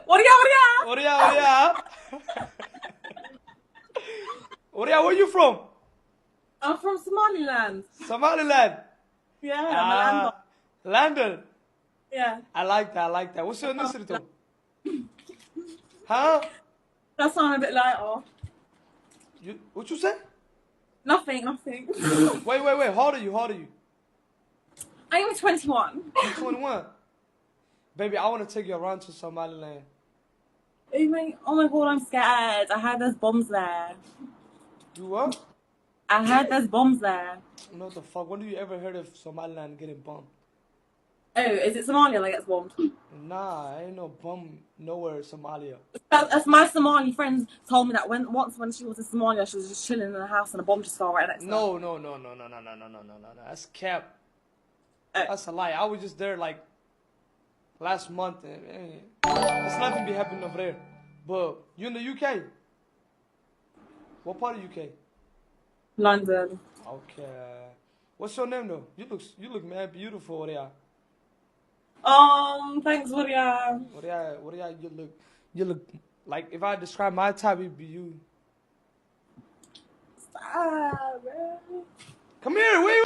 What Oria. Oria, where you from? I'm from Somaliland. Somaliland. Yeah, I'm a landlord. Ah, London. Yeah. I like that. I like that. What's your ethnicity though? Huh? That sounded a bit lighter. What you say? Nothing. Wait. How old are you? How old are you? I'm 21. You 21. Baby, I want to take you around to Somaliland. Oh my god, I'm scared. I heard there's bombs there. You what? I heard there's bombs there. What the fuck? When do you ever heard of Somaliland getting bombed? Oh, is it Somalia that gets bombed? Nah, ain't no bomb nowhere in Somalia. That's my Somali friend told me that when she was in Somalia, she was just chilling in her house and a bomb just fell right next to her. No. That's cap. Oh. That's a lie. I was just there like last month. There's nothing be happening over there. But you in the UK? What part of UK? London. Okay. What's your name though? You look mad beautiful, Oria. Thanks, William. Oria, you look like if I describe my type, it'd be you. Stop, man. Come here, wait.